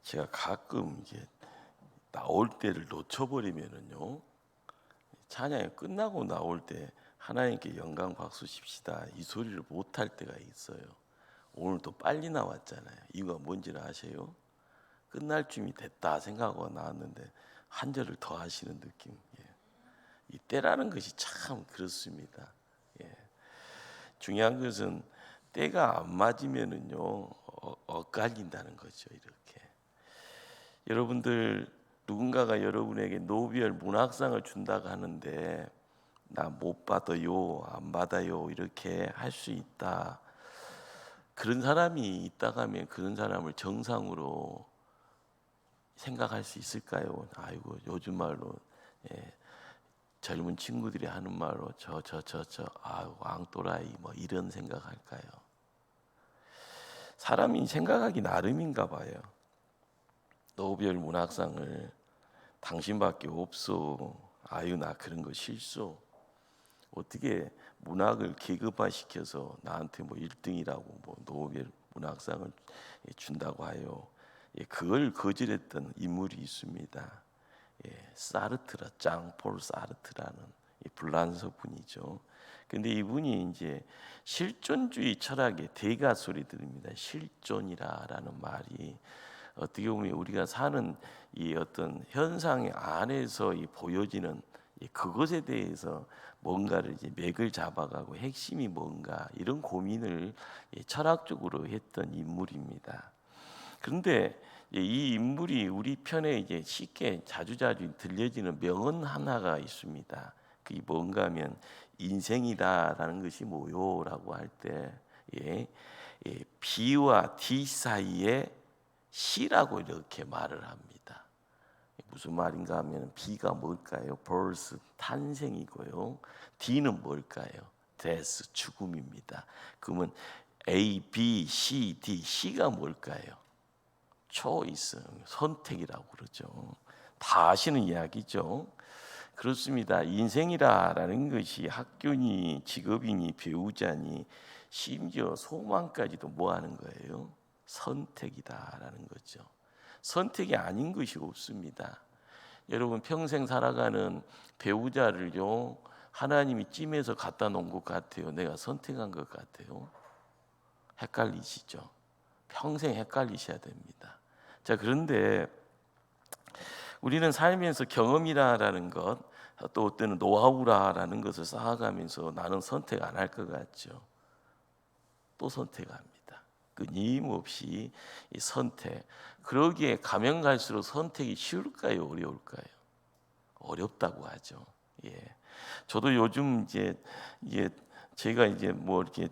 제가 가끔 이제 나올 때를 놓쳐버리면은요, 찬양이 끝나고 나올 때 하나님께 영광 박수 칩시다 이 소리를 못할 때가 있어요. 오늘 또 빨리 나왔잖아요. 이유가 뭔지를 아세요? 끝날 쯤이 됐다 생각하고 나왔는데 한 절을 더 하시는 느낌. 이 때라는 것이 참 그렇습니다. 중요한 것은 때가 안 맞으면은요, 엇갈린다는 거죠. 이렇게 여러분들, 누군가가 여러분에게 노벨 문학상을 준다고 하는데 나 못 받아요, 안 받아요 이렇게 할 수 있다. 그런 사람이 있다고 하면 그런 사람을 정상으로 생각할 수 있을까요? 아이고, 요즘 말로 젊은 친구들이 하는 말로 아유 왕또라이 뭐 이런 생각할까요? 사람이 생각하기 나름인가 봐요. 노벨 문학상을 당신밖에 없어. 아유 나 그런 거 싫소. 어떻게 문학을 계급화시켜서 나한테 뭐 1등이라고 뭐 노벨 문학상을 준다고 하요. 그걸 거절했던 인물이 있습니다. 사르트라, 장폴 사르트라는 불란서 분이죠. 근데 이분이 이제 실존주의 철학의 대가소리들입니다. 실존이라는 말이 어떻게 보면 우리가 사는 이 어떤 현상 안에서 이 보여지는 그것에 대해서 뭔가를 이제 맥을 잡아가고 핵심이 뭔가 이런 고민을 철학적으로 했던 인물입니다. 그런데 이 인물이 우리 편에 이제 쉽게 자주자주 들려지는 명언 하나가 있습니다. 그게 뭔가 하면 인생이다라는 것이 뭐요라고 할 때 B와 D 사이에 C라고 이렇게 말을 합니다. 무슨 말인가 하면 B가 뭘까요? birth, 탄생이고요. D는 뭘까요? death, 죽음입니다. 그러면 A, B, C, D, C가 뭘까요? choice, 선택이라고 그러죠. 다 아시는 이야기죠. 그렇습니다. 인생이라는 것이 학교니 직업이니 배우자니 심지어 소망까지도 뭐 하는 거예요? 선택이다라는 거죠. 선택이 아닌 것이 없습니다. 여러분 평생 살아가는 배우자를요, 하나님이 찜해서 갖다 놓은 것 같아요? 내가 선택한 것 같아요? 헷갈리시죠? 평생 헷갈리셔야 됩니다. 자, 그런데 우리는 살면서 경험이라는 것, 또 어떤 노하우라는 것을 쌓아가면서 나는 선택 안 할 것 같죠. 또 선택합니다. 끊임없이 이 선택. 그러기에 가면 갈수록 선택이 쉬울까요, 어려울까요? 어렵다고 하죠. 저도 요즘 이제 제가 이제 뭐 이렇게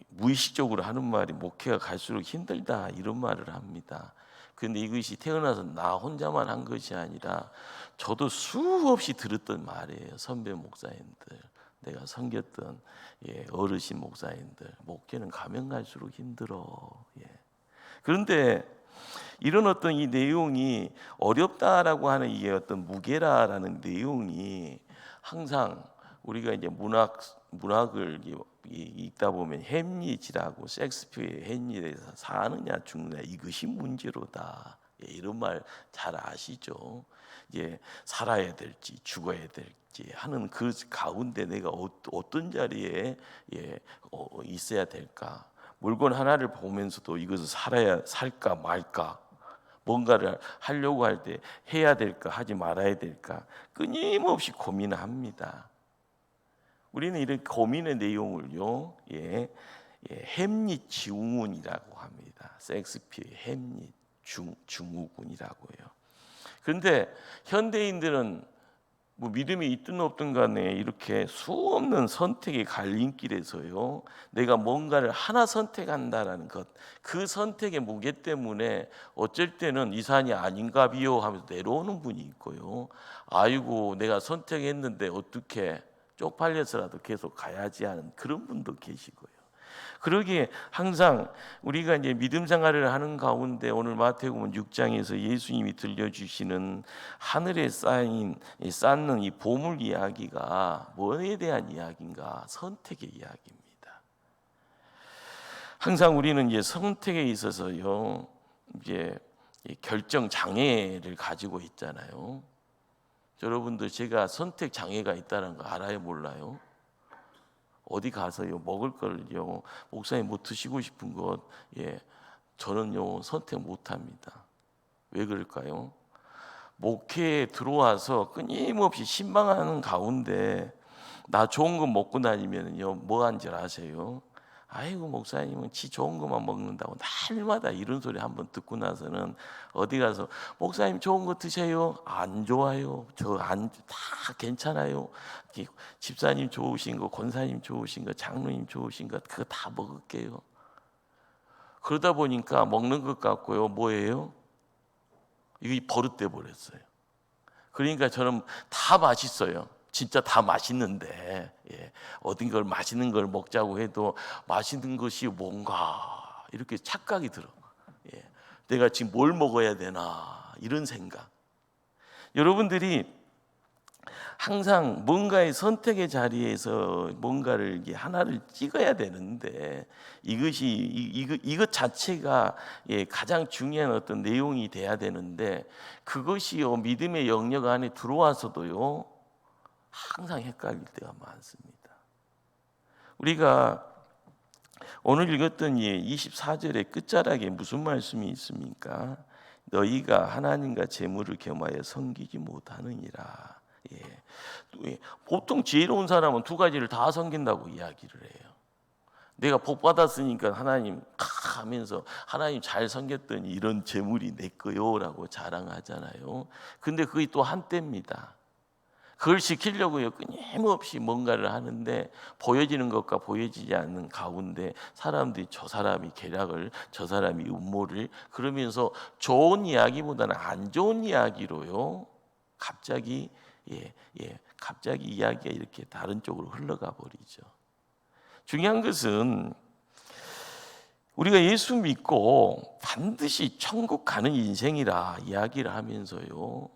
무의식적으로 하는 말이 목회가 갈수록 힘들다 이런 말을 합니다. 그런데 이것이 태어나서 나 혼자만 한 것이 아니라 저도 수없이 들었던 말이에요. 선배 목사님들, 내가 섬겼던 어르신 목사님들, 목회는 가면 갈수록 힘들어. 그런데 이런 어떤 이 내용이 어렵다라고 하는 이 어떤 무게라라는 내용이 항상 우리가 이제 문학을 읽다 보면 햄릿이라고 셰익스피어의 햄릿에서 사느냐 죽느냐 이것이 문제로다. 이런 말 잘 아시죠? 살아야 될지 죽어야 될지 하는 그 가운데 내가 어떤 자리에 있어야 될까? 물건 하나를 보면서도 이것을 살까 말까? 뭔가를 하려고 할 때 해야 될까 하지 말아야 될까 끊임없이 고민합니다. 우리는 이런 고민의 내용을요, 햄릿 증후군이라고 합니다. 셰익스피어의 햄릿 증후군이라고요. 그런데 현대인들은 뭐 믿음이 있든 없든 간에 이렇게 수없는 선택의 갈림길에서요, 내가 뭔가를 하나 선택한다라는 것, 그 선택의 무게 때문에 어쩔 때는 이 산이 아닌가 비요 하면서 내려오는 분이 있고요. 아이고 내가 선택했는데 어떻게 쪽팔려서라도 계속 가야지 하는 그런 분도 계시고요. 그러기에 항상 우리가 이제 믿음 생활을 하는 가운데 오늘 마태복음 6장에서 예수님이 들려주시는 하늘에 쌓는 이 보물 이야기가 뭐에 대한 이야기인가? 선택의 이야기입니다. 항상 우리는 이제 선택에 있어서요, 이 결정 장애를 가지고 있잖아요. 여러분들 제가 선택 장애가 있다는 거 알아요, 몰라요? 어디 가서요 먹을 걸요 목사님 뭐 드시고 싶은 것 저는요 선택 못합니다. 왜 그럴까요? 목회에 들어와서 끊임없이 신방하는 가운데 나 좋은 거 먹고 다니면요 뭐 한 줄 아세요? 아이고 목사님은 지 좋은 것만 먹는다고 날마다 이런 소리 한번 듣고 나서는 어디 가서 목사님 좋은 거 드세요. 안 좋아요. 다 괜찮아요. 집사님 좋으신 거, 권사님 좋으신 거, 장로님 좋으신 거 그거 다 먹을게요. 그러다 보니까 먹는 것 같고요 뭐예요? 이게 버릇돼 버렸어요. 그러니까 저는 다 맛있어요. 진짜 다 맛있는데 어딘 걸 맛있는 걸 먹자고 해도 맛있는 것이 뭔가 이렇게 착각이 들어. 내가 지금 뭘 먹어야 되나 이런 생각. 여러분들이 항상 뭔가의 선택의 자리에서 뭔가를 하나를 찍어야 되는데 이것 자체가 가장 중요한 어떤 내용이 돼야 되는데 그것이요 믿음의 영역 안에 들어와서도요 항상 헷갈릴 때가 많습니다. 우리가 오늘 읽었던 24절의 끝자락에 무슨 말씀이 있습니까? 너희가 하나님과 재물을 겸하여 섬기지 못하느니라. 보통 지혜로운 사람은 두 가지를 다 섬긴다고 이야기를 해요. 내가 복 받았으니까 하나님 하면서 하나님 잘 섬겼더니 이런 재물이 내 거요라고 자랑하잖아요. 근데 그게 또 한때입니다. 그걸 지키려고요 끊임없이 뭔가를 하는데 보여지는 것과 보여지지 않는 가운데 사람들이 저 사람이 계략을 저 사람이 음모를 그러면서 좋은 이야기보다는 안 좋은 이야기로요 갑자기 갑자기 이야기가 이렇게 다른 쪽으로 흘러가 버리죠. 중요한 것은 우리가 예수 믿고 반드시 천국 가는 인생이라 이야기를 하면서요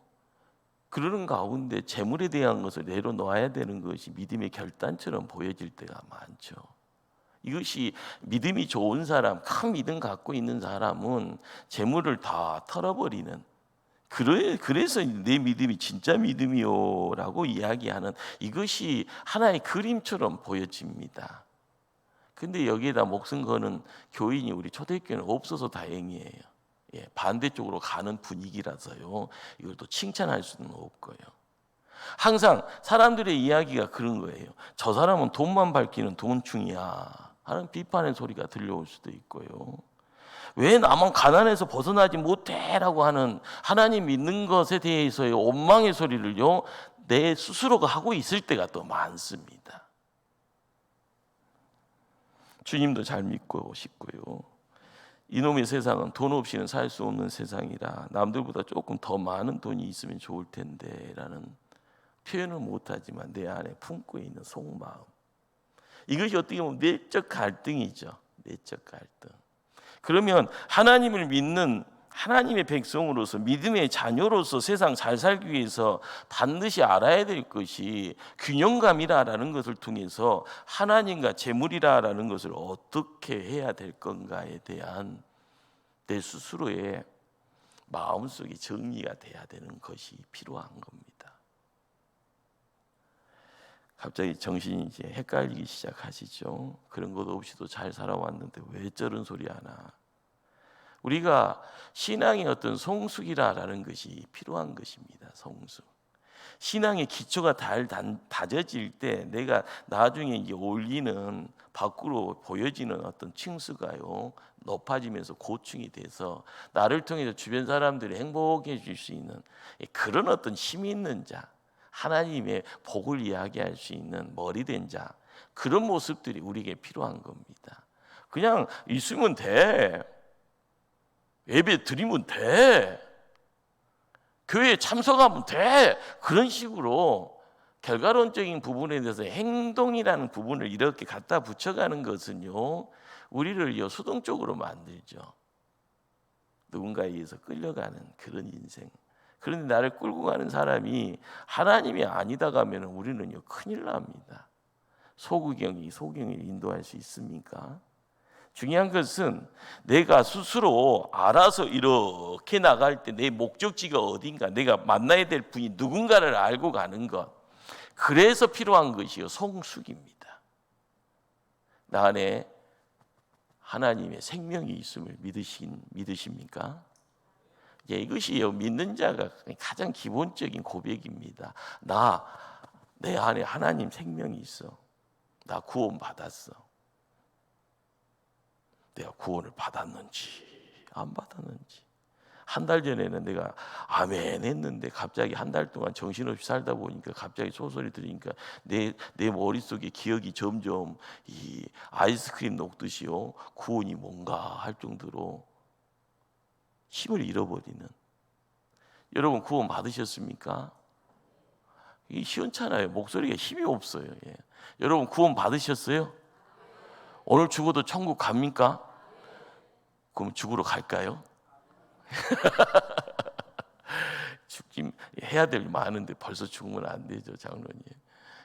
그러는 가운데 재물에 대한 것을 내려놓아야 되는 것이 믿음의 결단처럼 보여질 때가 많죠. 이것이 믿음이 좋은 사람, 큰 믿음 갖고 있는 사람은 재물을 다 털어버리는 그래서 내 믿음이 진짜 믿음이요 라고 이야기하는 이것이 하나의 그림처럼 보여집니다. 근데 여기에다 목숨 거는 교인이 우리 초대교회는 없어서 다행이에요. 반대쪽으로 가는 분위기라서요 이걸 또 칭찬할 수는 없고요. 항상 사람들의 이야기가 그런 거예요. 저 사람은 돈만 밝히는 돈충이야 하는 비판의 소리가 들려올 수도 있고요. 왜 나만 가난해서 벗어나지 못해라고 하는 하나님 믿는 것에 대해서의 원망의 소리를요 내 스스로가 하고 있을 때가 또 많습니다. 주님도 잘 믿고 싶고요. 이놈의 세상은 돈 없이는 살 수 없는 세상이라 남들보다 조금 더 많은 돈이 있으면 좋을 텐데 라는 표현을 못하지만 내 안에 품고 있는 속마음 이것이 어떻게 보면 내적 갈등이죠. 내적 갈등. 그러면 하나님을 믿는 하나님의 백성으로서 믿음의 자녀로서 세상 잘 살기 위해서 반드시 알아야 될 것이 균형감이라는 것을 통해서 하나님과 재물이라는 것을 어떻게 해야 될 건가에 대한 내 스스로의 마음속에 정리가 돼야 되는 것이 필요한 겁니다. 갑자기 정신이 이제 헷갈리기 시작하시죠. 그런 것 없이도 잘 살아왔는데 왜 저런 소리 하나. 우리가 신앙의 어떤 성숙이라는 것이 필요한 것입니다. 성숙. 신앙의 기초가 잘 다져질 때 내가 나중에 이제 올리는 밖으로 보여지는 어떤 층수가요 높아지면서 고층이 돼서 나를 통해서 주변 사람들이 행복해질 수 있는 그런 어떤 힘이 있는 자, 하나님의 복을 이야기할 수 있는 머리된 자, 그런 모습들이 우리에게 필요한 겁니다. 그냥 있으면 돼. 예배 드리면 돼. 교회에 참석하면 돼. 그런 식으로 결과론적인 부분에 대해서 행동이라는 부분을 이렇게 갖다 붙여가는 것은요 우리를 수동적으로 만들죠. 누군가에 의해서 끌려가는 그런 인생. 그런데 나를 끌고 가는 사람이 하나님이 아니다 가면 우리는요 큰일 납니다. 소경이 인도할 수 있습니까? 중요한 것은 내가 스스로 알아서 이렇게 나갈 때 내 목적지가 어딘가, 내가 만나야 될 분이 누군가를 알고 가는 것, 그래서 필요한 것이요 성숙입니다. 나 안에 하나님의 생명이 있음을 믿으십니까? 예, 이것이요 믿는 자가 가장 기본적인 고백입니다. 내 안에 하나님 생명이 있어. 나 구원 받았어. 내가 구원을 받았는지 안 받았는지. 한 달 전에는 내가 아멘 했는데 갑자기 한 달 동안 정신없이 살다 보니까 갑자기 소설이 들으니까 내 머릿속에 기억이 점점 이 아이스크림 녹듯이요 구원이 뭔가 할 정도로 힘을 잃어버리는. 여러분 구원 받으셨습니까? 이게 시원찮아요. 목소리가 힘이 없어요. 예. 여러분 구원 받으셨어요? 오늘 죽어도 천국 갑니까? 그럼 죽으러 갈까요? 죽긴 해야 될 많은데 벌써 죽으면 안 되죠, 장로님.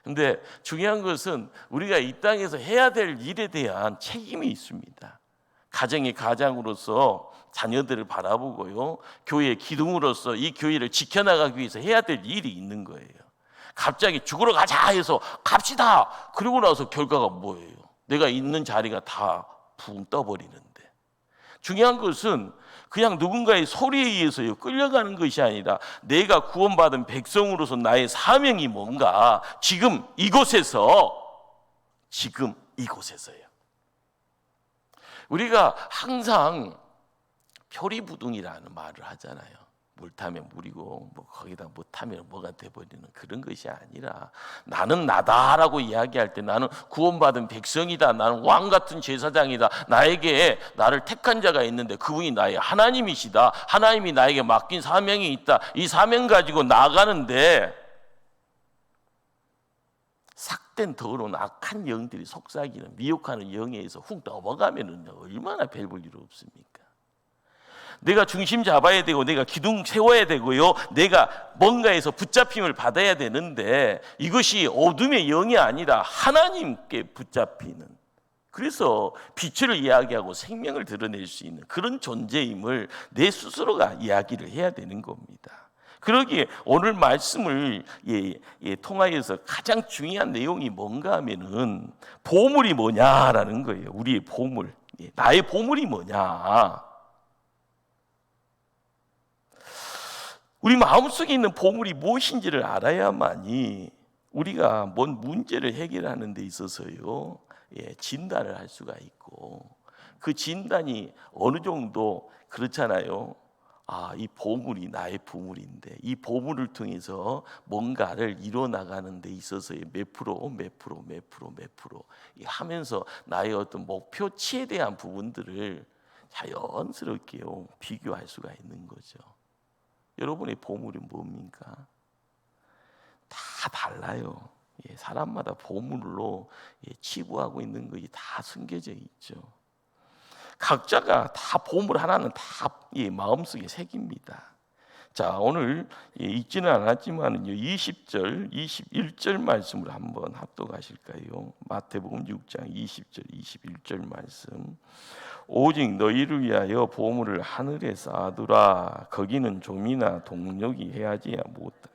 근데 중요한 것은 우리가 이 땅에서 해야 될 일에 대한 책임이 있습니다. 가정의 가장으로서 자녀들을 바라보고요, 교회의 기둥으로서 이 교회를 지켜나가기 위해서 해야 될 일이 있는 거예요. 갑자기 죽으러 가자 해서 갑시다. 그러고 나서 결과가 뭐예요? 내가 있는 자리가 다 붕 떠버리는데. 중요한 것은 그냥 누군가의 소리에 의해서 끌려가는 것이 아니라 내가 구원받은 백성으로서 나의 사명이 뭔가 지금 이곳에서요. 우리가 항상 표리부동이라는 말을 하잖아요. 물 타면 물이고 뭐 거기다 못 타면 뭐가 돼버리는 그런 것이 아니라 나는 나다라고 이야기할 때 나는 구원받은 백성이다. 나는 왕 같은 제사장이다. 나에게 나를 택한 자가 있는데 그분이 나의 하나님이시다. 하나님이 나에게 맡긴 사명이 있다. 이 사명 가지고 나가는데 삭된 더러운 악한 영들이 속삭이는 미혹하는 영에 의해서 훅 넘어가면 얼마나 별 볼 일 없습니까? 내가 중심 잡아야 되고 내가 기둥 세워야 되고요, 내가 뭔가에서 붙잡힘을 받아야 되는데 이것이 어둠의 영이 아니라 하나님께 붙잡히는, 그래서 빛을 이야기하고 생명을 드러낼 수 있는 그런 존재임을 내 스스로가 이야기를 해야 되는 겁니다. 그러기에 오늘 말씀을 통하여서 가장 중요한 내용이 뭔가 하면은 보물이 뭐냐라는 거예요. 우리의 보물, 나의 보물이 뭐냐. 우리 마음속에 있는 보물이 무엇인지를 알아야만이 우리가 뭔 문제를 해결하는 데 있어서요, 진단을 할 수가 있고, 그 진단이 어느 정도 그렇잖아요. 이 보물이 나의 보물인데 이 보물을 통해서 뭔가를 이뤄나가는 데 있어서의 몇 프로 하면서 나의 어떤 목표치에 대한 부분들을 자연스럽게요 비교할 수가 있는 거죠. 여러분의 보물이 뭡니까? 다 달라요. 사람마다 보물로 치부하고 있는 것이 다 숨겨져 있죠. 각자가 다 보물 하나는 다 마음속에 새깁니다. 자, 오늘 읽지는 않았지만은요 20절, 21절 말씀을 한번 합독하실까요? 마태복음 6장 20절, 21절 말씀. 오직 너희를 위하여 보물을 하늘에 쌓아두라. 거기는 좀이나 동력이 해하지 못하,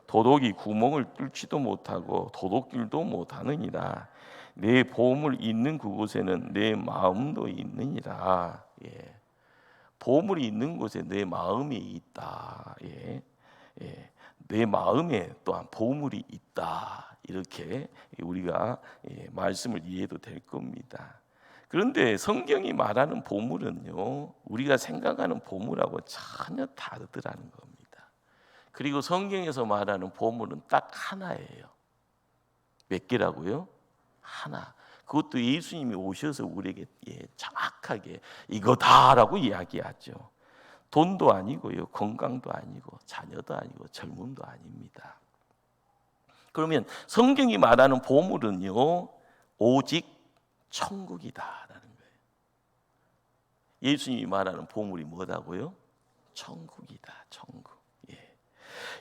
도둑이 구멍을 뚫지도 못하고 도둑질도 못하느니라. 내 보물 있는 그곳에는 내 마음도 있느니라. 보물이 있는 곳에 내 마음이 있다. 내 마음에 또한 보물이 있다. 이렇게 우리가 말씀을 이해해도 될 겁니다. 그런데 성경이 말하는 보물은요, 우리가 생각하는 보물하고 전혀 다르더라는 겁니다. 그리고 성경에서 말하는 보물은 딱 하나예요. 몇 개라고요? 하나. 그것도 예수님이 오셔서 우리에게 정확하게 이거다라고 이야기하죠. 돈도 아니고요, 건강도 아니고, 자녀도 아니고, 젊음도 아닙니다. 그러면 성경이 말하는 보물은요, 오직 천국이다라는 거예요. 예수님이 말하는 보물이 뭐다고요? 천국이다, 천국.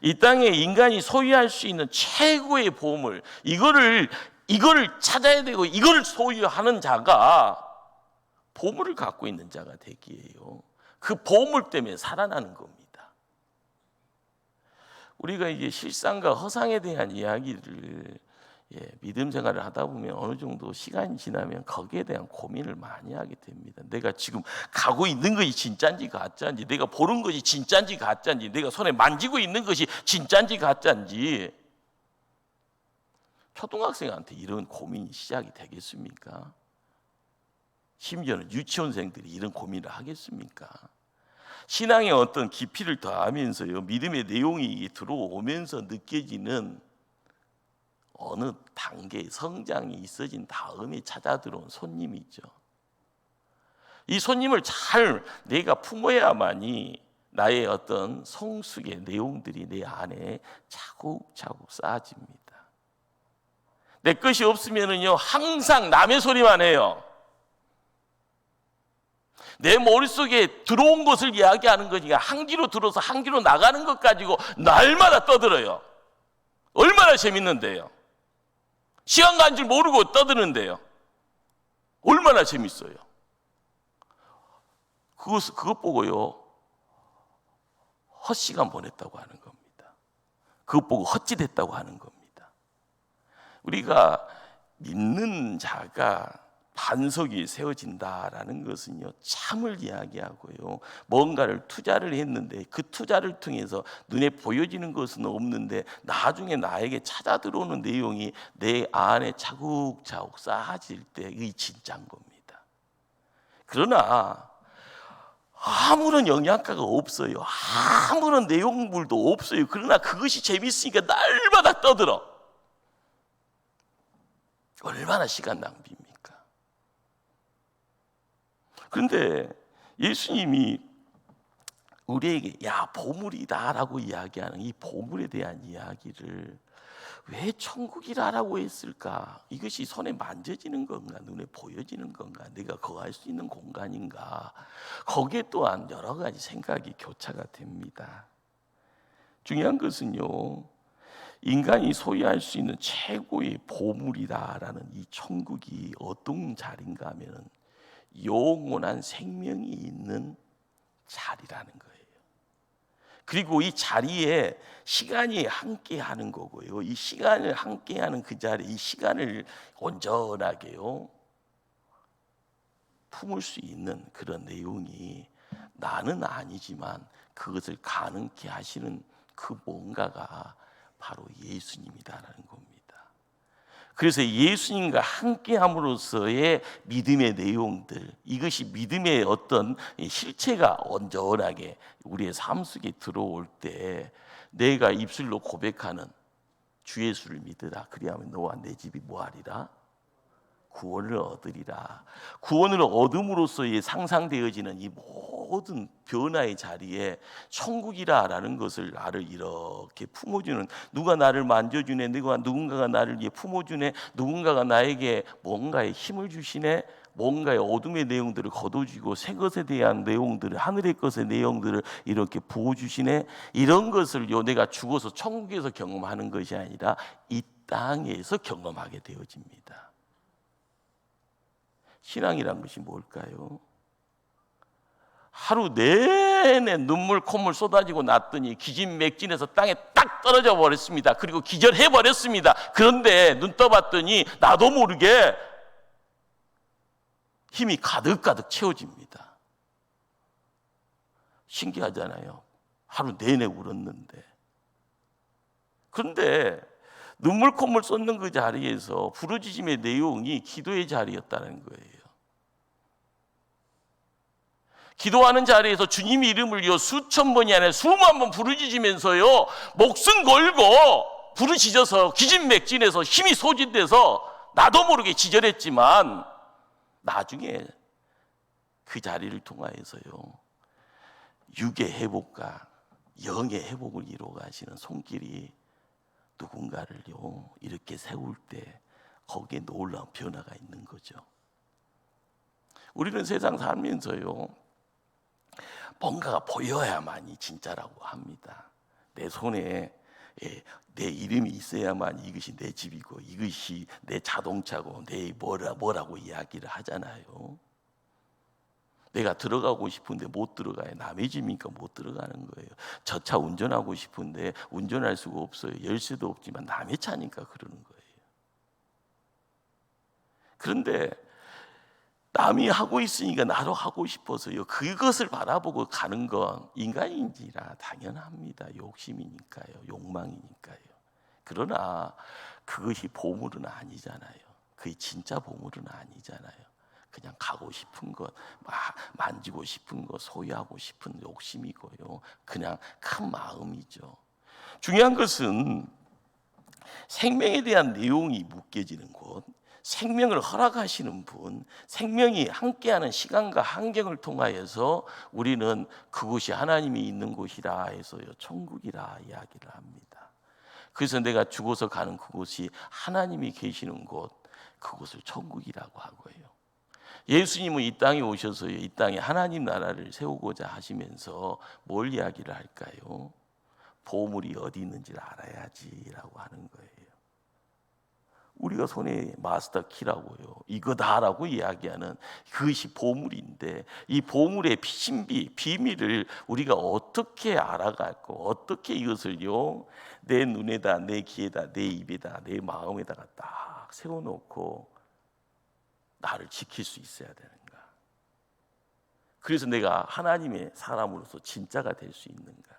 이 땅에 인간이 소유할 수 있는 최고의 보물, 이거를 찾아야 되고 이거를 소유하는 자가 보물을 갖고 있는 자가 되기예요. 그 보물 때문에 살아나는 겁니다. 우리가 이제 실상과 허상에 대한 이야기를 믿음 생활을 하다 보면 어느 정도 시간이 지나면 거기에 대한 고민을 많이 하게 됩니다. 내가 지금 가고 있는 것이 진짜인지 가짜인지, 내가 보는 것이 진짜인지 가짜인지, 내가 손에 만지고 있는 것이 진짜인지 가짜인지. 초등학생한테 이런 고민이 시작이 되겠습니까? 심지어는 유치원생들이 이런 고민을 하겠습니까? 신앙의 어떤 깊이를 더하면서요, 믿음의 내용이 들어오면서 느껴지는 어느 단계의 성장이 있어진 다음에 찾아 들어온 손님이 있죠. 이 손님을 잘 내가 품어야만이 나의 어떤 성숙의 내용들이 내 안에 차곡차곡 쌓아집니다. 내 것이 없으면은요, 항상 남의 소리만 해요. 내 머릿속에 들어온 것을 이야기하는 거니까 한 귀로 들어서 한 귀로 나가는 것 가지고 날마다 떠들어요. 얼마나 재밌는데요. 시간 간 줄 모르고 떠드는데요. 얼마나 재밌어요. 그것 보고요, 헛시간 보냈다고 하는 겁니다. 그것 보고 헛짓했다고 하는 겁니다. 우리가 믿는 자가 반석이 세워진다라는 것은요, 참을 이야기하고요, 뭔가를 투자를 했는데 그 투자를 통해서 눈에 보여지는 것은 없는데 나중에 나에게 찾아 들어오는 내용이 내 안에 차곡차곡 쌓아질 때의 진짜인 겁니다. 그러나 아무런 영양가가 없어요. 아무런 내용물도 없어요. 그러나 그것이 재밌으니까 날마다 떠들어. 얼마나 시간 낭비입니까? 그런데 예수님이 우리에게 보물이다라고 이야기하는 이 보물에 대한 이야기를 왜 천국이라고 했을까? 이것이 손에 만져지는 건가? 눈에 보여지는 건가? 내가 거할 수 있는 공간인가? 거기에 또한 여러 가지 생각이 교차가 됩니다. 중요한 것은요, 인간이 소유할 수 있는 최고의 보물이다라는 이 천국이 어떤 자리인가 하면 영원한 생명이 있는 자리라는 거예요. 그리고 이 자리에 시간이 함께하는 거고요. 이 시간을 함께하는 그 자리, 이 시간을 온전하게요 품을 수 있는 그런 내용이 나는 아니지만 그것을 가능케 하시는 그 뭔가가 바로 예수님이다라는 겁니다. 그래서 예수님과 함께함으로써의 믿음의 내용들, 이것이 믿음의 어떤 실체가 온전하게 우리의 삶 속에 들어올 때 내가 입술로 고백하는 주 예수를 믿으라. 그리하면 너와 내 집이 뭐하리라? 구원을 얻으리라. 구원을 얻음으로써의 상상되어지는 이 모든 변화의 자리에 천국이라는 것을 나를 이렇게 품어주는, 누가 나를 만져주네, 누군가가 나를 품어주네, 누군가가 나에게 뭔가의 힘을 주시네, 뭔가의 어둠의 내용들을 거둬주고 새 것에 대한 내용들을, 하늘의 것의 내용들을 이렇게 부어주시네. 이런 것을 내가 죽어서 천국에서 경험하는 것이 아니라 이 땅에서 경험하게 되어집니다. 신앙이란 것이 뭘까요? 하루 내내 눈물 콧물 쏟아지고 났더니 기진맥진해서 땅에 딱 떨어져 버렸습니다. 그리고 기절해 버렸습니다. 그런데 눈 떠봤더니 나도 모르게 힘이 가득가득 채워집니다. 신기하잖아요. 하루 내내 울었는데. 그런데 눈물 콧물 쏟는 그 자리에서 부르짖음의 내용이 기도의 자리였다는 거예요. 기도하는 자리에서 주님 이름을요 수천 번이 아니라 수만 번 부르짖으면서요 목숨 걸고 부르짖어서 기진맥진해서 힘이 소진돼서 나도 모르게 기절했지만 나중에 그 자리를 통하여서요 육의 회복과 영의 회복을 이루어 가시는 손길이 누군가를요 이렇게 세울 때 거기에 놀라운 변화가 있는 거죠. 우리는 세상 살면서요 뭔가가 보여야만이 진짜라고 합니다. 내 손에 내 이름이 있어야만 이것이 내 집이고 이것이 내 자동차고 내 뭐라고 이야기를 하잖아요. 내가 들어가고 싶은데 못 들어가요. 남의 집이니까 못 들어가는 거예요. 저 차 운전하고 싶은데 운전할 수가 없어요. 열쇠도 없지만 남의 차니까 그러는 거예요. 그런데 남이 하고 있으니까 나도 하고 싶어서요. 그것을 바라보고 가는 건 인간인지라 당연합니다. 욕심이니까요. 욕망이니까요. 그러나 그것이 보물은 아니잖아요. 그게 진짜 보물은 아니잖아요. 그냥 가고 싶은 것, 만지고 싶은 것, 소유하고 싶은 욕심이고요. 그냥 큰 마음이죠. 중요한 것은 생명에 대한 내용이 묶여지는 곳, 생명을 허락하시는 분, 생명이 함께하는 시간과 환경을 통하여서 우리는 그곳이 하나님이 있는 곳이라 해서요, 천국이라 이야기를 합니다. 그래서 내가 죽어서 가는 그곳이 하나님이 계시는 곳, 그곳을 천국이라고 하고요. 예수님은 이 땅에 오셔서요, 이 땅에 하나님 나라를 세우고자 하시면서 뭘 이야기를 할까요? 보물이 어디 있는지를 알아야지라고 하는 거예요. 우리가 손에 마스터 키라고요, 이거다라고 이야기하는 그것이 보물인데, 이 보물의 신비, 비밀을 우리가 어떻게 알아갈고, 어떻게 이것을요 내 눈에다, 내 귀에다, 내 입에다, 내 마음에다가 딱 세워놓고 나를 지킬 수 있어야 되는가? 그래서 내가 하나님의 사람으로서 진짜가 될 수 있는가?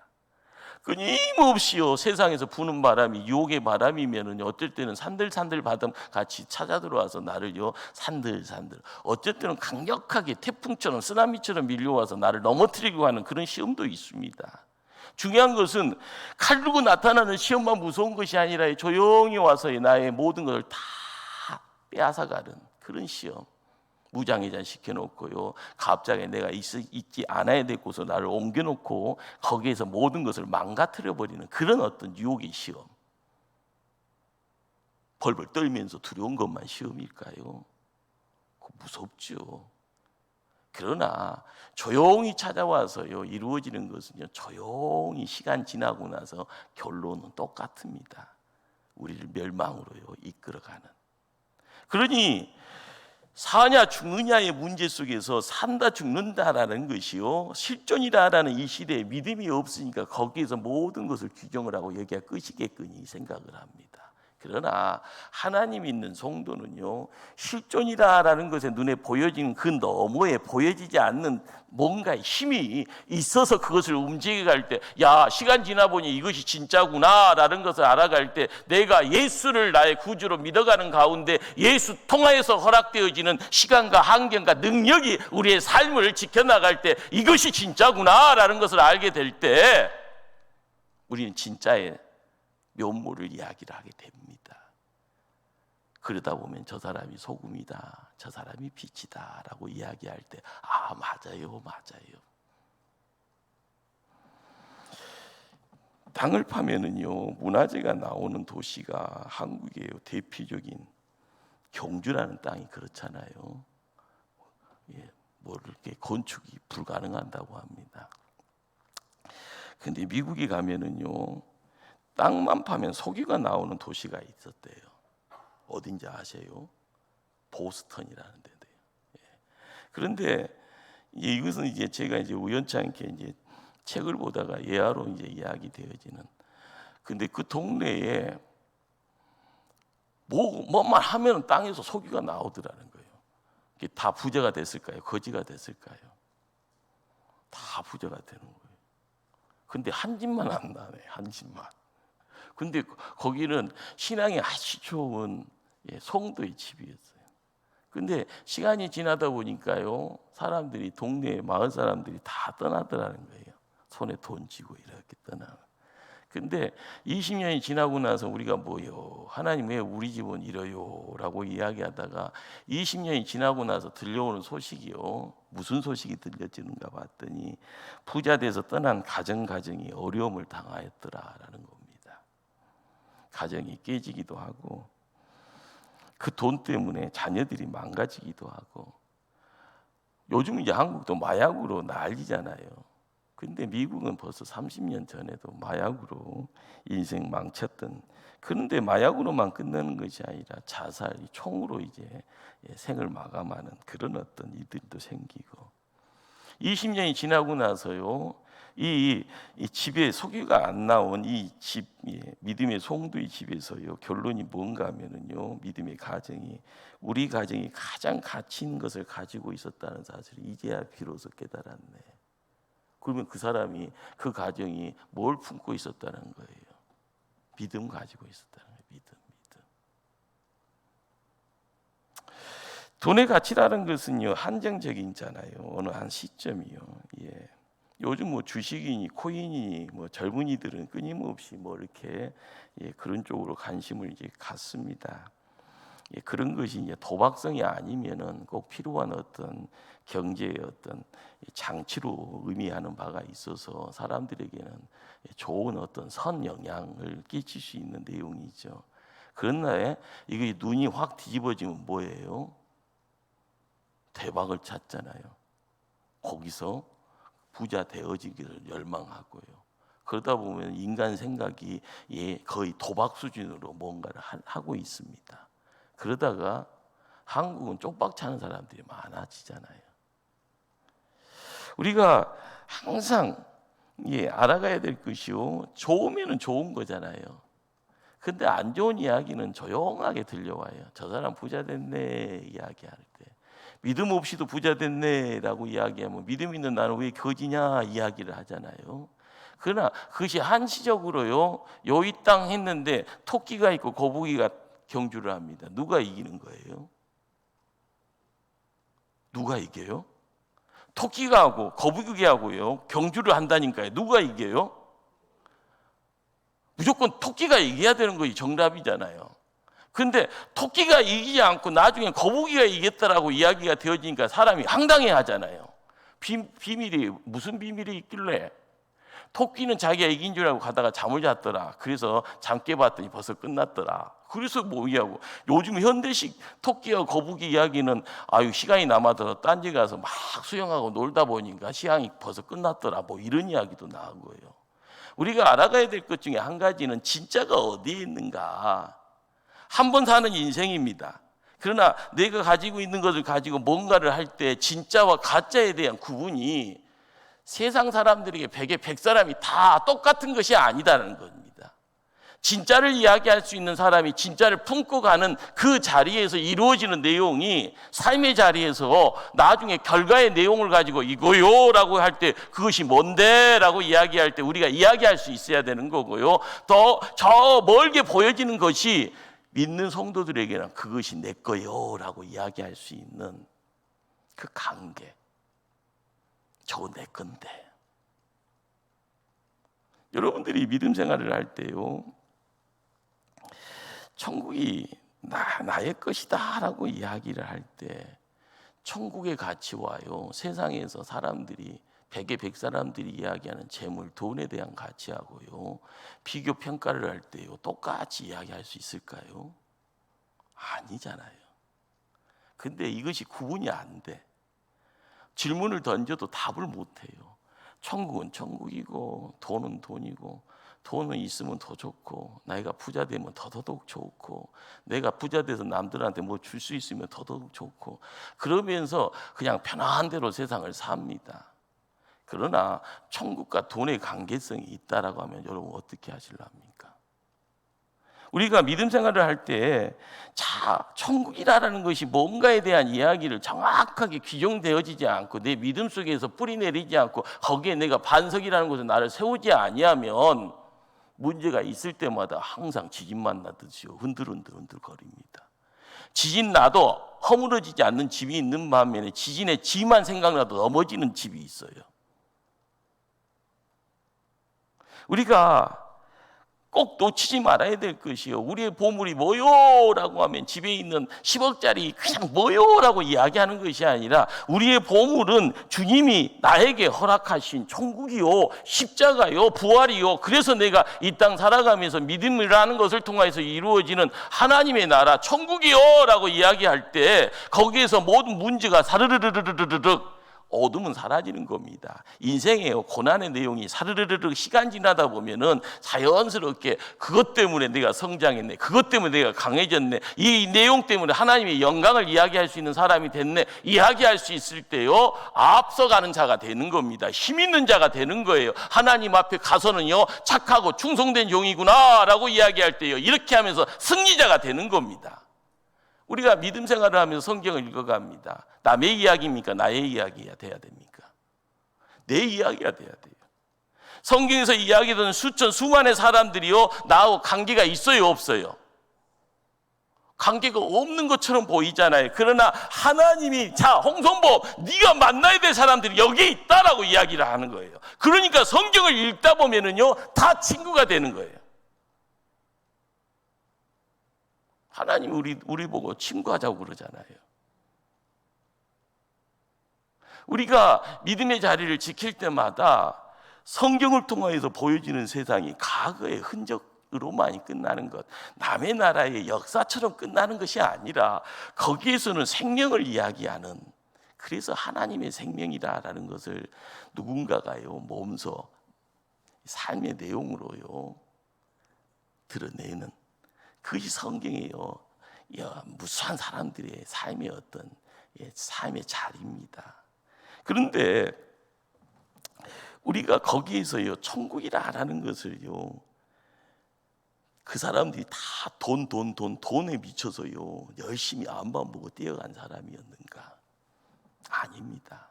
끊임없이요 세상에서 부는 바람이 유혹의 바람이면은 어떨 때는 산들산들 바람 같이 찾아 들어와서 나를요 산들산들, 어쩔 때는 강력하게 태풍처럼 쓰나미처럼 밀려와서 나를 넘어뜨리고 하는 그런 시험도 있습니다. 중요한 것은 칼 들고 나타나는 시험만 무서운 것이 아니라 조용히 와서 나의 모든 것을 다 빼앗아가는 그런 시험, 무장해장 시켜놓고요, 갑자기 내가 있지 않아야 될 곳으로 나를 옮겨놓고 거기에서 모든 것을 망가뜨려 버리는 그런 어떤 유혹의 시험. 벌벌 떨면서 두려운 것만 시험일까요? 무섭죠. 그러나 조용히 찾아와서요 이루어지는 것은요, 조용히 시간 지나고 나서 결론은 똑같습니다. 우리를 멸망으로요 이끌어가는. 그러니 사냐 죽느냐의 문제 속에서 산다 죽는다라는 것이요 실존이다라는 이 시대에 믿음이 없으니까 거기에서 모든 것을 규정을 하고 여기가 끝이겠거니 생각을 합니다. 그러나 하나님 있는 성도는요 실존이다라는 것에 눈에 보여지는 그 너머에 보여지지 않는 뭔가의 힘이 있어서 그것을 움직여갈 때, 야 시간 지나 보니 이것이 진짜구나 라는 것을 알아갈 때, 내가 예수를 나의 구주로 믿어가는 가운데 예수 통하여서 허락되어지는 시간과 환경과 능력이 우리의 삶을 지켜나갈 때 이것이 진짜구나 라는 것을 알게 될 때 우리는 진짜의 면모를 이야기를 하게 됩니다. 그러다 보면 저 사람이 소금이다, 저 사람이 빛이다 라고 이야기할 때, 아 맞아요. 땅을 파면은요 문화재가 나오는 도시가 한국의 대표적인 경주라는 땅이 그렇잖아요. 뭐 이렇게 건축이 불가능하다고 합니다. 근데 미국에 가면은요 땅만 파면 석유가 나오는 도시가 있었대요. 어딘지 아세요? 보스턴이라는 데인데요. 그런데 이것은 이제 제가 이제 우연찮게 이제 책을 보다가 예화로 이제 이야기 되어지는. 근데 그 동네에 뭐만 하면 땅에서 석유가 나오더라는 거예요. 이게 다 부자가 됐을까요? 거지가 됐을까요? 다 부자가 되는 거예요. 근데 한 집만 안 나네, 한 집만. 근데 거기는 신앙이 아주 좋은 성도의 집이었어요. 근데 시간이 지나다 보니까요 사람들이, 동네 마을 사람들이 다 떠나더라는 거예요. 손에 돈 쥐고 이렇게 떠나. 근데 20년이 지나고 나서 우리가 뭐요, 하나님 왜 우리 집은 이래요 라고 이야기하다가 20년이 지나고 나서 들려오는 소식이요, 무슨 소식이 들려지는가 봤더니 부자 돼서 떠난 가정이 어려움을 당하였더라라는 겁니다. 가정이 깨지기도 하고 그 돈 때문에 자녀들이 망가지기도 하고, 요즘 이제 한국도 마약으로 난리잖아요. 근데 미국은 벌써 30년 전에도 마약으로 인생 망쳤던, 그런데 마약으로만 끝나는 것이 아니라 자살이 총으로 이제 생을 마감하는 그런 어떤 이들도 생기고, 20년이 지나고 나서요, 이 집에 소개가 안 나온 이 집, 믿음의 송두의 집에서요, 결론이 뭔가 하면은요, 믿음의 가정이, 우리 가정이 가장 가치 있는 것을 가지고 있었다는 사실을 이제야 비로소 깨달았네. 그러면 그 사람이, 그 가정이 뭘 품고 있었다는 거예요? 믿음 가지고 있었다는 거예요. 믿음. 돈의 가치라는 것은요, 한정적이잖아요. 어느 한 시점이요. 요즘 뭐 주식이니 코인이니 뭐 젊은이들은 끊임없이 뭐 이렇게 그런 쪽으로 관심을 이제 갖습니다. 그런 것이 이제 도박성이 아니면은 꼭 필요한 어떤 경제의 어떤 장치로 의미하는 바가 있어서 사람들에게는 좋은 어떤 선 영향을 끼칠 수 있는 내용이죠. 그러나 이게 눈이 확 뒤집어지면 뭐예요? 대박을 찾잖아요. 거기서 부자 되어지기를 열망하고요. 그러다 보면 인간 생각이 거의 도박 수준으로 뭔가를 하고 있습니다. 그러다가 한국은 쪽박 차는 사람들이 많아지잖아요. 우리가 항상 알아가야 될 것이요, 좋으면 좋은 거잖아요. 근데 안 좋은 이야기는 조용하게 들려와요. 저 사람 부자 됐네 이야기할 때, 믿음 없이도 부자 됐네라고 이야기하면 믿음 있는 나는 왜 거지냐 이야기를 하잖아요. 그러나 그것이 한시적으로요, 요이 땅 했는데 토끼가 있고 거북이가 경주를 합니다. 누가 이기는 거예요? 누가 이겨요? 토끼가 하고 거북이가 하고요, 경주를 한다니까요. 누가 이겨요? 무조건 토끼가 이겨야 되는 것이 정답이잖아요. 근데 토끼가 이기지 않고 나중에 거북이가 이겼다라고 이야기가 되어지니까 사람이 황당해 하잖아요. 비밀이 무슨 비밀이 있길래? 토끼는 자기가 이긴 줄 알고 가다가 잠을 잤더라. 그래서 잠 깨봤더니 벌써 끝났더라. 그래서 뭐냐고, 요즘 현대식 토끼와 거북이 이야기는 시간이 남아서 딴 데 가서 막 수영하고 놀다 보니까 시간이 벌써 끝났더라, 뭐 이런 이야기도 나온 거예요. 우리가 알아가야 될 것 중에 한 가지는 진짜가 어디에 있는가. 한 번 사는 인생입니다. 그러나 내가 가지고 있는 것을 가지고 뭔가를 할 때 진짜와 가짜에 대한 구분이 세상 사람들에게 100에 100사람이 다 똑같은 것이 아니다라는 겁니다. 진짜를 이야기할 수 있는 사람이 진짜를 품고 가는 그 자리에서 이루어지는 내용이 삶의 자리에서 나중에 결과의 내용을 가지고 이거요 라고 할 때 그것이 뭔데 라고 이야기할 때 우리가 이야기할 수 있어야 되는 거고요. 더 저 멀게 보여지는 것이 믿는 성도들에게는 그것이 내 거요 라고 이야기할 수 있는 그 관계, 저거 내 건데. 여러분들이 믿음 생활을 할 때요, 천국이 나의 것이다 라고 이야기를 할 때 천국의 가치와요, 세상에서 사람들이 100에 100 사람들이 이야기하는 재물, 돈에 대한 가치하고요 비교 평가를 할 때요 똑같이 이야기할 수 있을까요? 아니잖아요. 근데 이것이 구분이 안 돼. 질문을 던져도 답을 못 해요. 천국은 천국이고 돈은 돈이고, 돈은 있으면 더 좋고, 내가 부자 되면 더더욱 좋고, 내가 부자 돼서 남들한테 뭐 줄 수 있으면 더더욱 좋고, 그러면서 그냥 편한 대로 세상을 삽니다. 그러나 천국과 돈의 관계성이 있다라고 하면 여러분 어떻게 하실랍니까? 우리가 믿음 생활을 할 때 천국이라는 것이 뭔가에 대한 이야기를 정확하게 규정되어지지 않고 내 믿음 속에서 뿌리내리지 않고 거기에 내가 반석이라는 것을 나를 세우지 아니하면 문제가 있을 때마다 항상 지진만 나듯이요 흔들흔들 거립니다. 지진 나도 허물어지지 않는 집이 있는 반면에 지진의 지만 생각나도 넘어지는 집이 있어요. 우리가 꼭 놓치지 말아야 될 것이요, 우리의 보물이 뭐요? 라고 하면 집에 있는 10억짜리 그냥 뭐요? 라고 이야기하는 것이 아니라 우리의 보물은 주님이 나에게 허락하신 천국이요, 십자가요, 부활이요, 그래서 내가 이 땅 살아가면서 믿음이라는 것을 통해서 이루어지는 하나님의 나라 천국이요 라고 이야기할 때 거기에서 모든 문제가 사르르르르르륵 어둠은 사라지는 겁니다. 인생의 고난의 내용이 사르르르 시간 지나다 보면은 자연스럽게 그것 때문에 내가 성장했네, 그것 때문에 내가 강해졌네, 이 내용 때문에 하나님의 영광을 이야기할 수 있는 사람이 됐네, 이야기할 수 있을 때요 앞서가는 자가 되는 겁니다. 힘 있는 자가 되는 거예요. 하나님 앞에 가서는요 착하고 충성된 종이구나 라고 이야기할 때요 이렇게 하면서 승리자가 되는 겁니다. 우리가 믿음 생활을 하면서 성경을 읽어갑니다. 남의 이야기입니까? 나의 이야기가 돼야 됩니까? 내 이야기가 돼야 돼요. 성경에서 이야기하던 수많은 사람들이요 나하고 관계가 있어요, 없어요? 관계가 없는 것처럼 보이잖아요. 그러나 하나님이 자 홍성보 네가 만나야 될 사람들이 여기에 있다라고 이야기를 하는 거예요. 그러니까 성경을 읽다 보면은요 다 친구가 되는 거예요. 하나님 우리 보고 친구하자고 그러잖아요. 우리가 믿음의 자리를 지킬 때마다 성경을 통해서 보여지는 세상이 과거의 흔적으로만이 끝나는 것, 남의 나라의 역사처럼 끝나는 것이 아니라 거기에서는 생명을 이야기하는, 그래서 하나님의 생명이다라는 것을 누군가가요 몸소 삶의 내용으로요 드러내는 그것이 성경이에요. 무수한 사람들의 삶의 어떤 삶의 자리입니다. 그런데 우리가 거기에서요 천국이라는 것을요 그 사람들이 다 돈에 미쳐서요 열심히 안만 보고 뛰어간 사람이었는가? 아닙니다.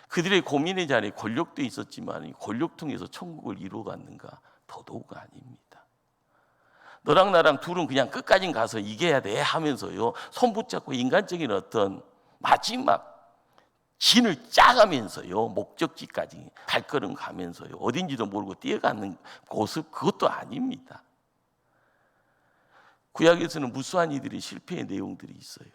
그들의 고민의 자리에 권력도 있었지만 권력 통해서 천국을 이루어갔는가? 더더욱 아닙니다. 너랑 나랑 둘은 그냥 끝까지 가서 이겨야 돼 하면서요 손 붙잡고 인간적인 어떤 마지막 진을 짜가면서요 목적지까지 발걸음 가면서요 어딘지도 모르고 뛰어가는 모습, 그것도 아닙니다. 구약에서는 무수한 이들의 실패의 내용들이 있어요.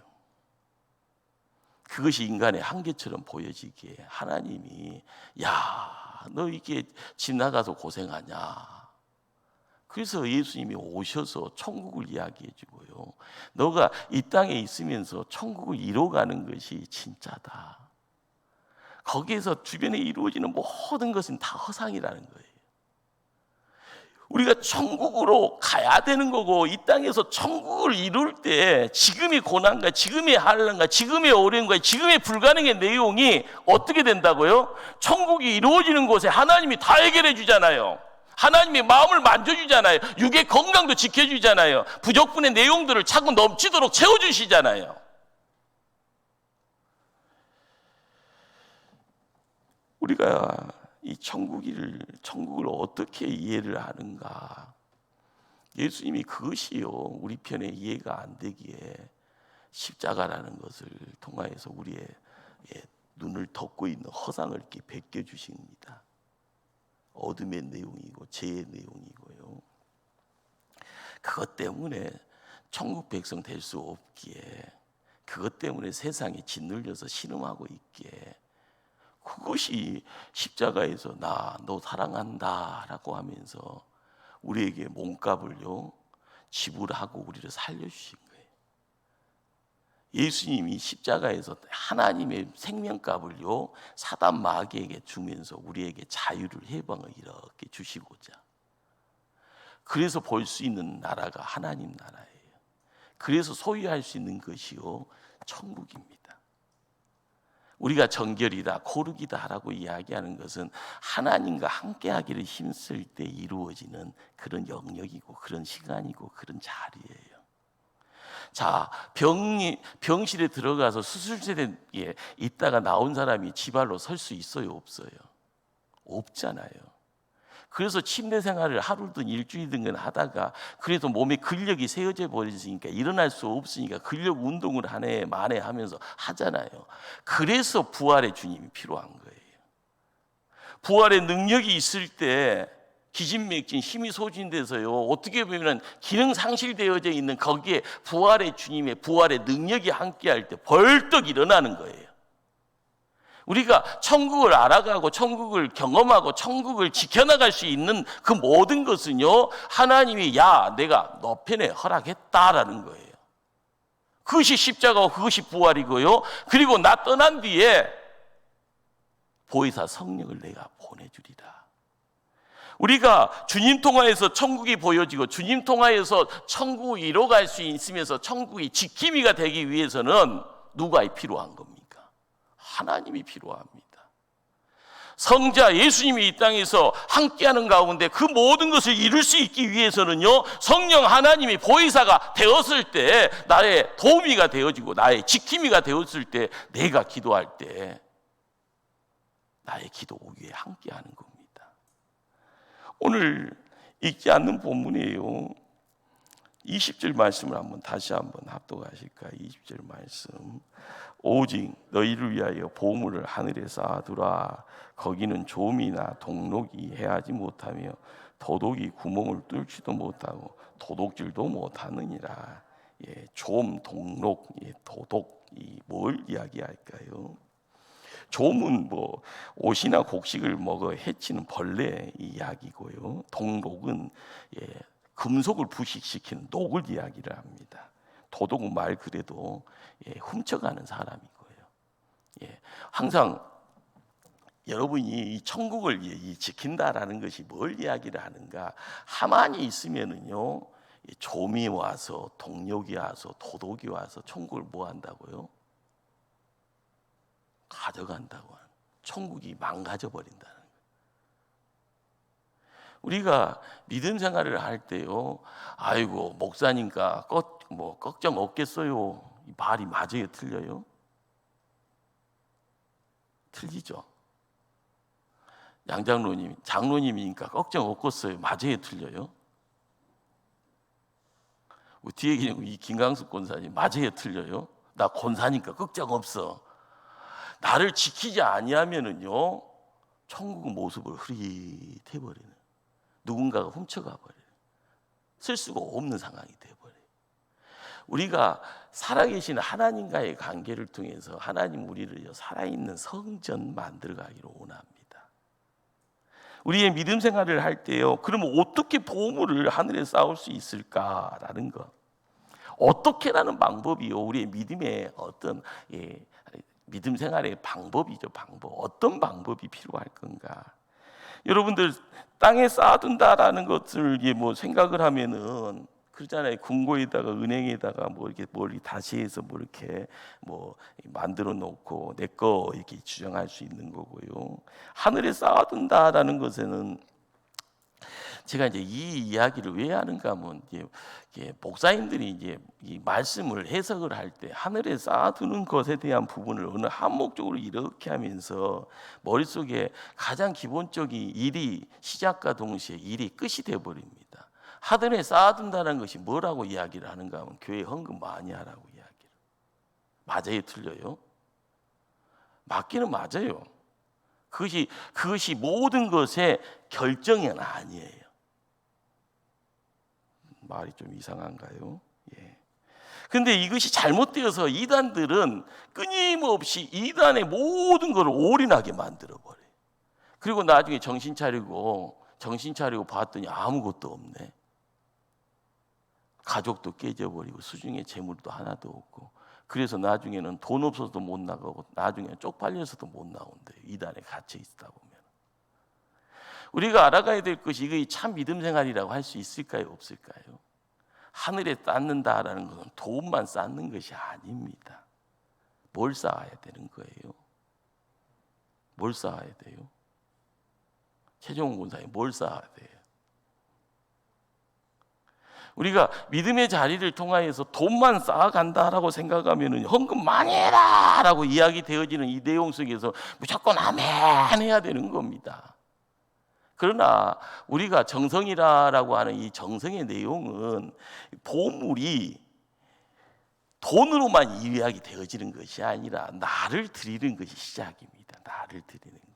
그것이 인간의 한계처럼 보여지기에 하나님이 야, 너 이게 집 나가서 고생하냐, 그래서 예수님이 오셔서 천국을 이야기해 주고요 너가 이 땅에 있으면서 천국을 이뤄가는 것이 진짜다. 거기에서 주변에 이루어지는 모든 것은 다 허상이라는 거예요. 우리가 천국으로 가야 되는 거고 이 땅에서 천국을 이룰 때 지금의 고난과 지금의 환난과 지금의 어려움과 지금의 불가능의 내용이 어떻게 된다고요? 천국이 이루어지는 곳에 하나님이 다 해결해 주잖아요. 하나님의 마음을 만져주잖아요. 육의 건강도 지켜주잖아요. 부족분의 내용들을 차고 넘치도록 채워주시잖아요. 우리가 이 천국을 어떻게 이해를 하는가? 예수님이 그것이요 우리 편에 이해가 안 되기에 십자가라는 것을 통하여서 우리의 눈을 덮고 있는 허상을 이렇게 벗겨주십니다. 어둠의 내용이고 죄의 내용이고요. 그것 때문에 천국 백성 될 수 없기에, 그것 때문에 세상에 짓눌려서 신음하고 있기에, 그것이 십자가에서 너 사랑한다라고 하면서 우리에게 몸값을요 지불하고 우리를 살려주신 거예요. 예수님이 십자가에서 하나님의 생명값을요 사단 마귀에게 주면서 우리에게 자유를, 해방을 이렇게 주시고자, 그래서 볼 수 있는 나라가 하나님 나라예요. 그래서 소유할 수 있는 것이요 천국입니다. 우리가 정결이다, 거룩이다라고 이야기하는 것은 하나님과 함께하기를 힘쓸 때 이루어지는 그런 영역이고 그런 시간이고 그런 자리예요. 자, 병실에 들어가서 수술실에 있다가 나온 사람이 지발로 설 수 있어요, 없어요? 없잖아요. 그래서 침대 생활을 하루든 일주일든 하다가 그래도 몸에 근력이 세워져 버리니까 일어날 수 없으니까 근력 운동을 한 해 만에 하면서 하잖아요. 그래서 부활의 주님이 필요한 거예요. 부활의 능력이 있을 때 기진맥진 힘이 소진돼서요 어떻게 보면 기능 상실되어져 있는 거기에 부활의 주님의 부활의 능력이 함께할 때 벌떡 일어나는 거예요. 우리가 천국을 알아가고 천국을 경험하고 천국을 지켜나갈 수 있는 그 모든 것은요 하나님이 내가 너 편에 허락했다라는 거예요. 그것이 십자가고 그것이 부활이고요. 그리고 나 떠난 뒤에 보혜사 성령을 내가 보내주리라. 우리가 주님 통하여서 천국이 보여지고 주님 통하여서 천국이 이뤄갈 수 있으면서 천국이 지킴이가 되기 위해서는 누가 필요한 겁니까? 하나님이 필요합니다. 성자 예수님이 이 땅에서 함께하는 가운데 그 모든 것을 이룰 수 있기 위해서는요, 성령 하나님이 보혜사가 되었을 때, 나의 도우미가 되어지고 나의 지킴이가 되었을 때, 내가 기도할 때 나의 기도 위에 함께하는 겁니다. 오늘 읽지 않는 본문이에요. 20절 말씀을 다시 한번 합독하실까요? 20절 말씀. 오직 너희를 위하여 보물을 하늘에 쌓아두라. 거기는 좀이나 동록이 해하지 못하며 도둑이 구멍을 뚫지도 못하고 도둑질도 못하느니라. 좀, 동록, 도둑이 뭘 이야기할까요? 좀은 옷이나 곡식을 먹어 해치는 벌레 이야기고요. 동록은 금속을 부식시키는 녹을 이야기를 합니다. 도둑은 말 그대로 훔쳐가는 사람이고요. 항상 여러분이 이 천국을 지킨다라는 것이 뭘 이야기를 하는가? 하만이 있으면은요, 좀이 와서, 동력이 와서, 도둑이 와서 천국을 뭐 한다고요? 가져간다고 하는, 천국이 망가져 버린다는 거예요. 우리가 믿음 생활을 할 때요, 아이고 목사니까 걱정 없겠어요. 이 말이 맞아요, 틀려요? 틀리죠. 양장로님, 장로님이니까 걱정 없겠어요. 맞아요, 틀려요? 뒤에 계신 이 김강숙 권사님, 맞아요, 틀려요? 나 권사니까 걱정 없어. 나를 지키지 아니하면은요, 천국 모습을 흐릿해 버리는, 누군가가 훔쳐가 버려요. 쓸 수가 없는 상황이 돼 버려요. 우리가 살아계신 하나님과의 관계를 통해서 하나님 우리를 살아있는 성전 만들어가기를 원합니다. 우리의 믿음 생활을 할 때요, 그러면 어떻게 보물을 하늘에 쌓을 수 있을까라는 것, 어떻게라는 방법이요, 우리의 믿음의 어떤 믿음 생활의 방법이죠. 방법. 어떤 방법이 필요할 건가? 여러분들 땅에 쌓아둔다라는 것을 생각을 하면은 그러잖아요. 금고에다가 은행에다가 이렇게 뭘 다시 해서 이렇게 만들어 놓고 내 거 이렇게 주장할 수 있는 거고요. 하늘에 쌓아둔다라는 것에는 제가 이제 이 이야기를 왜 하는가 하면 목사님들이 이 말씀을 해석을 할 때 하늘에 쌓아두는 것에 대한 부분을 어느 한목적으로 이렇게 하면서 머릿속에 가장 기본적인 일이 시작과 동시에 일이 끝이 되어버립니다. 하늘에 쌓아둔다는 것이 뭐라고 이야기를 하는가 하면 교회 헌금 많이 하라고 이야기를. 맞아요, 틀려요? 맞기는 맞아요. 그것이 모든 것의 결정은 아니에요. 말이 좀 이상한가요? 근데 이것이 잘못되어서 이단들은 끊임없이 이단의 모든 것을 올인하게 만들어버려요. 그리고 나중에 정신 차리고 봤더니 아무것도 없네. 가족도 깨져버리고 수중에 재물도 하나도 없고, 그래서 나중에는 돈 없어서도 못 나가고 나중에는 쪽팔려서도 못 나온대요. 이단에 갇혀 있다 보면. 우리가 알아가야 될 것이 이게 참 믿음 생활이라고 할 수 있을까요, 없을까요? 하늘에 쌓는다라는 것은 돈만 쌓는 것이 아닙니다. 뭘 쌓아야 되는 거예요? 뭘 쌓아야 돼요? 최종훈 권사님, 뭘 쌓아야 돼요? 우리가 믿음의 자리를 통하여서 돈만 쌓아간다라고 생각하면 헌금 많이 해라라고 이야기 되어지는 이 내용 속에서 무조건 아멘 해야 되는 겁니다. 그러나 우리가 정성이라고 하는 이 정성의 내용은 보물이 돈으로만 이야기 되어지는 것이 아니라 나를 드리는 것이 시작입니다. 나를 드리는 것.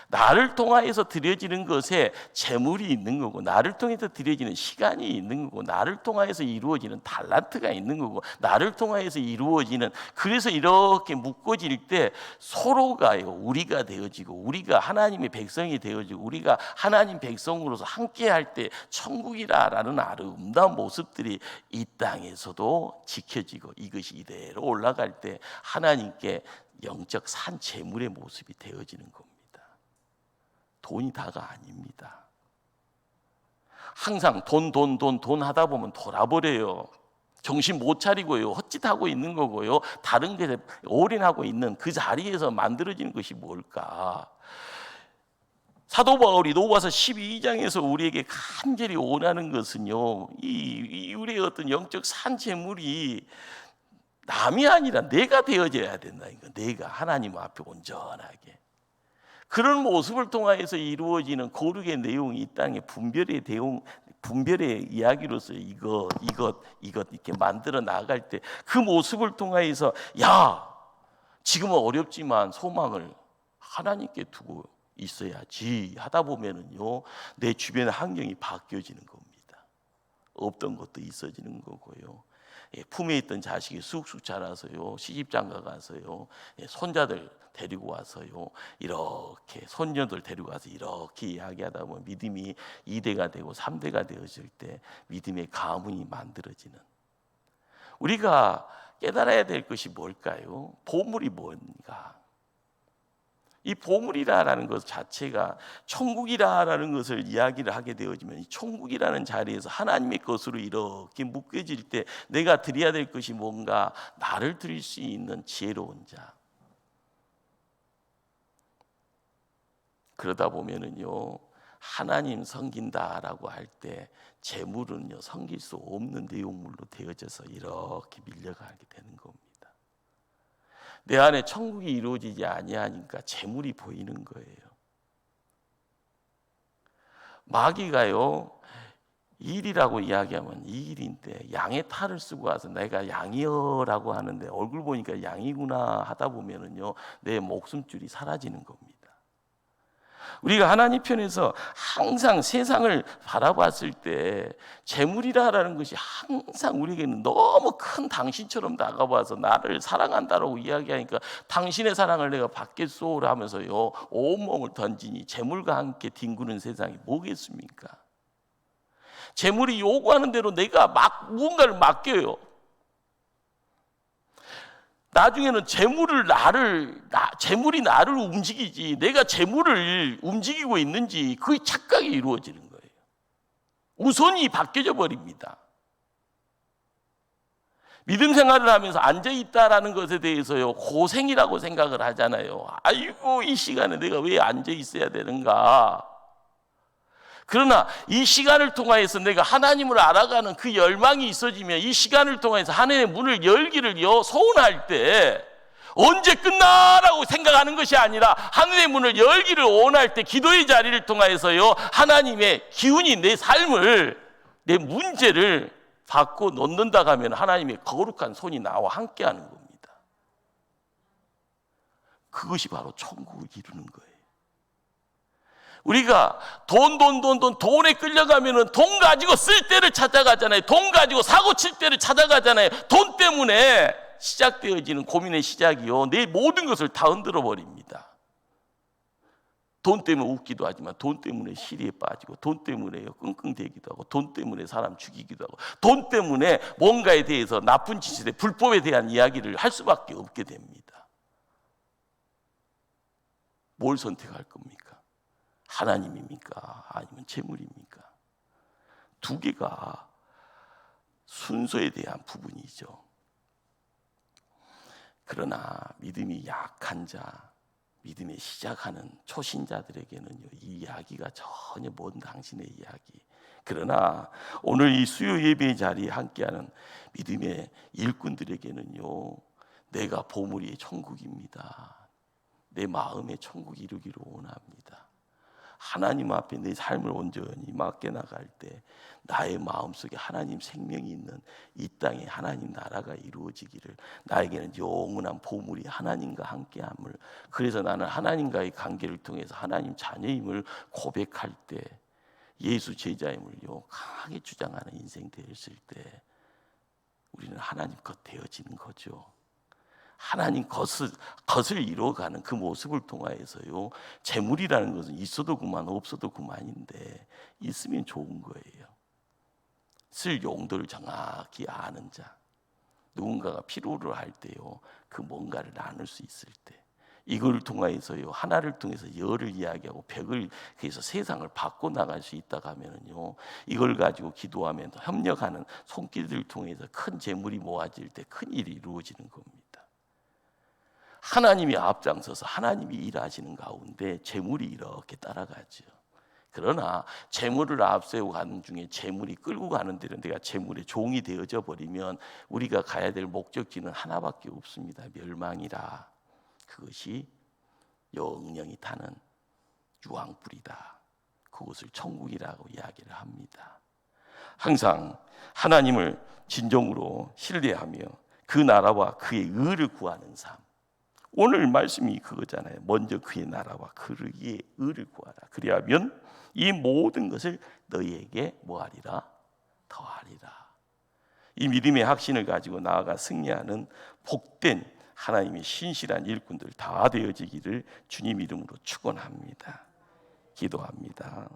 나를 통하여서 드려지는 것에 재물이 있는 거고, 나를 통해서 드려지는 시간이 있는 거고, 나를 통하여서 이루어지는 달란트가 있는 거고, 나를 통하여서 이루어지는, 그래서 이렇게 묶어질 때 서로가요, 우리가 되어지고, 우리가 하나님의 백성이 되어지고, 우리가 하나님 백성으로서 함께할 때 천국이라는 아름다운 모습들이 이 땅에서도 지켜지고, 이것이 이대로 올라갈 때 하나님께 영적 산 재물의 모습이 되어지는 겁니다. 돈이 다가 아닙니다. 항상 돈 하다 보면 돌아버려요. 정신 못 차리고요. 헛짓하고 있는 거고요. 다른 것에 올인하고 있는 그 자리에서 만들어지는 것이 뭘까? 사도 바울이 로마서 12장에서 우리에게 간절히 원하는 것은요, 이 우리의 어떤 영적 산 재물이 남이 아니라 내가 되어져야 된다니까. 내가 하나님 앞에 온전하게. 그런 모습을 통하여서 이루어지는 거룩의 내용이 이 땅에 분별의 이야기로서 이것 이렇게 만들어 나갈 때 그 모습을 통하여서 지금은 어렵지만 소망을 하나님께 두고 있어야지 하다 보면은요, 내 주변의 환경이 바뀌어지는 겁니다. 없던 것도 있어지는 거고요. 품에 있던 자식이 쑥쑥 자라서요, 시집장가 가서요, 손자들 데리고 와서요, 이렇게 손녀들 데리고 와서 이렇게 이야기하다 보면 믿음이 2대가 되고 3대가 되어질 때 믿음의 가문이 만들어지는, 우리가 깨달아야 될 것이 뭘까요? 보물이 뭔가? 이 보물이라는 것 자체가 천국이라는 것을 이야기를 하게 되어지면, 이 천국이라는 자리에서 하나님의 것으로 이렇게 묶여질 때 내가 드려야 될 것이 뭔가, 나를 드릴 수 있는 지혜로운 자. 그러다 보면은요, 하나님 섬긴다라고 할 때 재물은요, 섬길 수 없는 내용물로 되어져서 이렇게 밀려가게 되는 겁니다. 내 안에 천국이 이루어지지 아니하니까 재물이 보이는 거예요. 마귀가요, 일이라고 이야기하면 이 일인데 양의 탈을 쓰고 와서 내가 양이여라고 하는데 얼굴 보니까 양이구나 하다 보면은요, 내 목숨줄이 사라지는 겁니다. 우리가 하나님 편에서 항상 세상을 바라봤을 때 재물이라는 것이 항상 우리에게는 너무 큰 당신처럼 다가와서 나를 사랑한다라고 이야기하니까, 당신의 사랑을 내가 받겠소를 하면서요, 온몸을 던지니 재물과 함께 뒹구는 세상이 뭐겠습니까? 재물이 요구하는 대로 내가 무언가를 맡겨요. 나중에는 재물이 나를 움직이지, 내가 재물을 움직이고 있는지 그의 착각이 이루어지는 거예요. 우선이 바뀌어져 버립니다. 믿음 생활을 하면서 앉아있다라는 것에 대해서요, 고생이라고 생각을 하잖아요. 아이고, 이 시간에 내가 왜 앉아있어야 되는가? 그러나 이 시간을 통하여서 내가 하나님을 알아가는 그 열망이 있어지면, 이 시간을 통해서 하나님의 문을 열기를 소원할 때, 언제 끝나라고 생각하는 것이 아니라 하늘의 문을 열기를 원할 때 기도의 자리를 통하여서요, 하나님의 기운이 내 삶을, 내 문제를 받고 놓는다 하면 하나님의 거룩한 손이 나와 함께하는 겁니다. 그것이 바로 천국을 이루는 거예요. 우리가 돈에 끌려가면은 돈 가지고 쓸 때를 찾아가잖아요. 돈 가지고 사고 칠 때를 찾아가잖아요. 돈 때문에 시작되어지는 고민의 시작이요, 내 모든 것을 다 흔들어 버립니다. 돈 때문에 웃기도 하지만 돈 때문에 시리에 빠지고, 돈 때문에 끙끙대기도 하고, 돈 때문에 사람 죽이기도 하고, 돈 때문에 뭔가에 대해서 나쁜 짓에, 불법에 대한 이야기를 할 수밖에 없게 됩니다. 뭘 선택할 겁니까? 하나님입니까? 아니면 재물입니까? 두 개가 순서에 대한 부분이죠. 그러나 믿음이 약한 자, 믿음에 시작하는 초신자들에게는요, 이 이야기가 전혀 먼 당신의 이야기. 그러나 오늘 이 수요 예배의 자리에 함께하는 믿음의 일꾼들에게는요, 내가 보물이 천국입니다. 내 마음의 천국 이루기를 원합니다. 하나님 앞에 내 삶을 온전히 맡겨나갈 때 나의 마음속에 하나님 생명이 있는 이 땅에 하나님 나라가 이루어지기를, 나에게는 영원한 보물이 하나님과 함께함을, 그래서 나는 하나님과의 관계를 통해서 하나님 자녀임을 고백할 때, 예수 제자임을요 강하게 주장하는 인생 되었을 때 우리는 하나님 것 되어지는 거죠. 하나님 것을 이루어가는 그 모습을 통하여서요, 재물이라는 것은 있어도 그만 없어도 그만인데 있으면 좋은 거예요. 쓸 용도를 정확히 아는 자, 누군가가 필요로 할 때요, 그 뭔가를 나눌 수 있을 때, 이걸 통해서요, 하나를 통해서 열을 이야기하고 백을, 그래서 세상을 바꿔 나갈 수 있다고 하면은요, 이걸 가지고 기도하면 협력하는 손길들을 통해서 큰 재물이 모아질 때 큰 일이 이루어지는 겁니다. 하나님이 앞장서서 하나님이 일하시는 가운데 재물이 이렇게 따라가죠. 그러나 재물을 앞세우고 가는 중에 재물이 끌고 가는 데는 내가 재물의 종이 되어져 버리면 우리가 가야 될 목적지는 하나밖에 없습니다. 멸망이라. 그것이 영영이 타는 유황불이다. 그것을 천국이라고 이야기를 합니다. 항상 하나님을 진정으로 신뢰하며 그 나라와 그의 의를 구하는 삶. 오늘 말씀이 그거잖아요. 먼저 그의 나라와 그의 의를 구하라. 그리하면 이 모든 것을 너희에게 뭐하리라? 더하리라. 이 믿음의 확신을 가지고 나아가 승리하는 복된 하나님의 신실한 일꾼들 다 되어지기를 주님 이름으로 축원합니다. 기도합니다.